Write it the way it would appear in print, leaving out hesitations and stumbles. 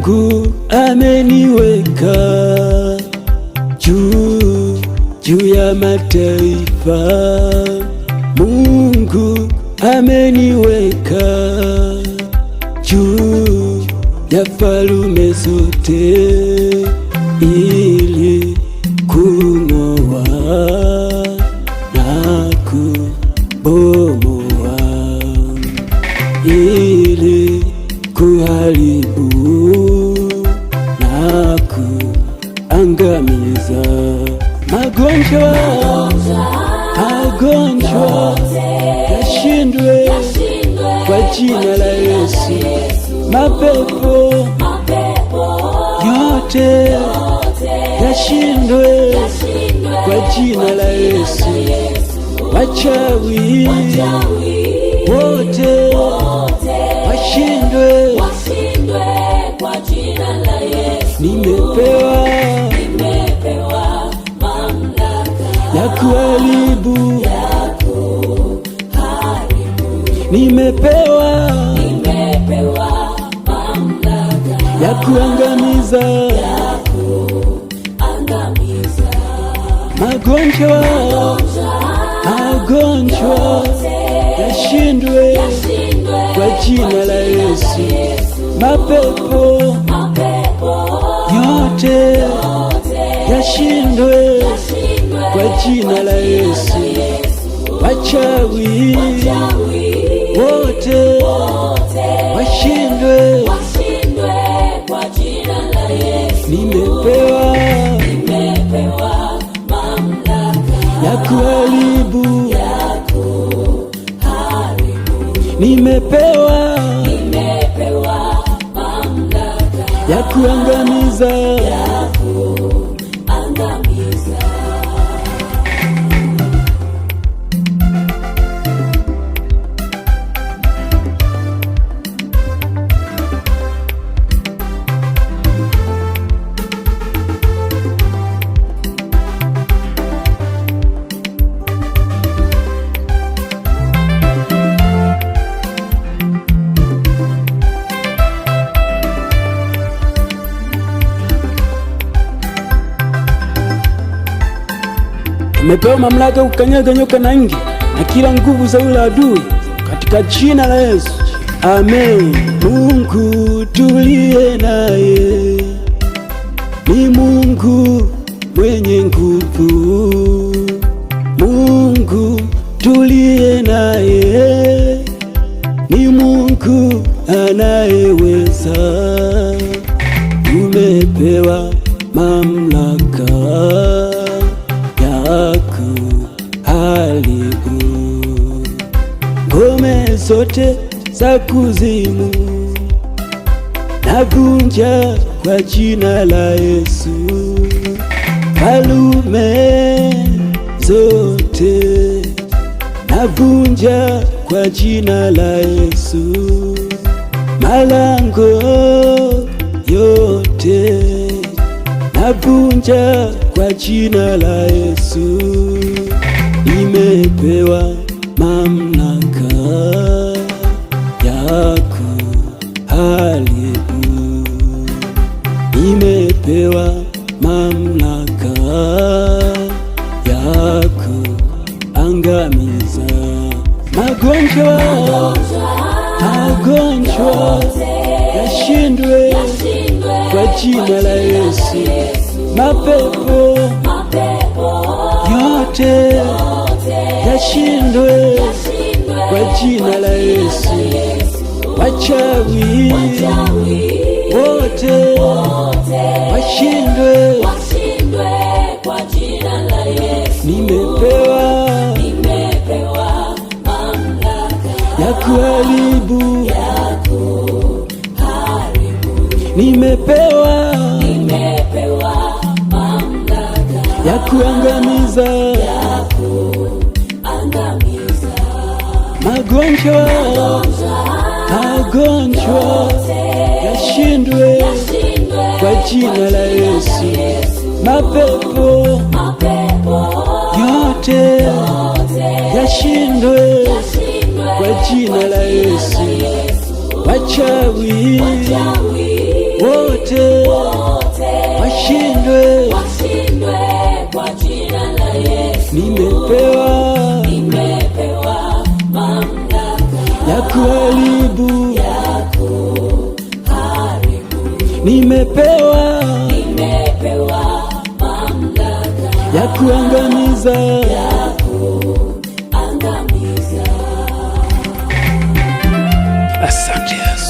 Mungu ameniweka juu ya mataifa. Mungu ameniweka juu ya falme zote, ili kung'oa na kubomoa, ili kuharibu na kuangamiza. Magonjwa yashindwe kwa jina la Yesu. Mapepo yote yashindwe kwa jina la Yesu. Wachawi wote washindwe kwa jina la Yesu. Nimepewa ya kuharibu, nimepewa mamlaka ya kuangamiza. Magonjwa yashindwe kwa jina la Yesu. Mapepo yote yashindwe kwa jina la Yesu. Wachawi wote washindwe kwa jina la Yesu. Nimepewa mamlaka ya kuharibu, nimepewa mamlaka ya kuangamiza. Nimepewa mamlaka kukanyaga nyoka na nge na kila nguvu za yule adui katika jina la Yesu. Amen. Mungu tuliye naye ni Mungu mwenye nguvu. Mungu tuliye naye ni Mungu anayeweza. Tumepewa mamlaka kuharibu ngome zote za kuzimu, navunja kwa jina la Yesu. Falme zote navunja kwa jina la Yesu. Malango yote navunja kwa jina la Yesu. Nimepewa mamlaka ya kuharibu, nimepewa mamlaka ya kuangamiza. Magonjwa yashindwe kwa jina la Yesu. Mapepo yote yashindwe kwa jina la Yesu. Wachawi wote washindwe kwa jina la Yesu. Nimepewa mamlaka ya kuharibu, nimepewa mamlaka ya kuangamiza. Magonjwa yashindwe kwa jina la Yesu. Mapepo yote yashindwe kwa jina la Yesu. Wachawi wote washindwe kwa jina la Yesu. Nimepewa mamlaka ya kuharibu, nimepewa mamlaka ya kuangamiza, Asante Yesu.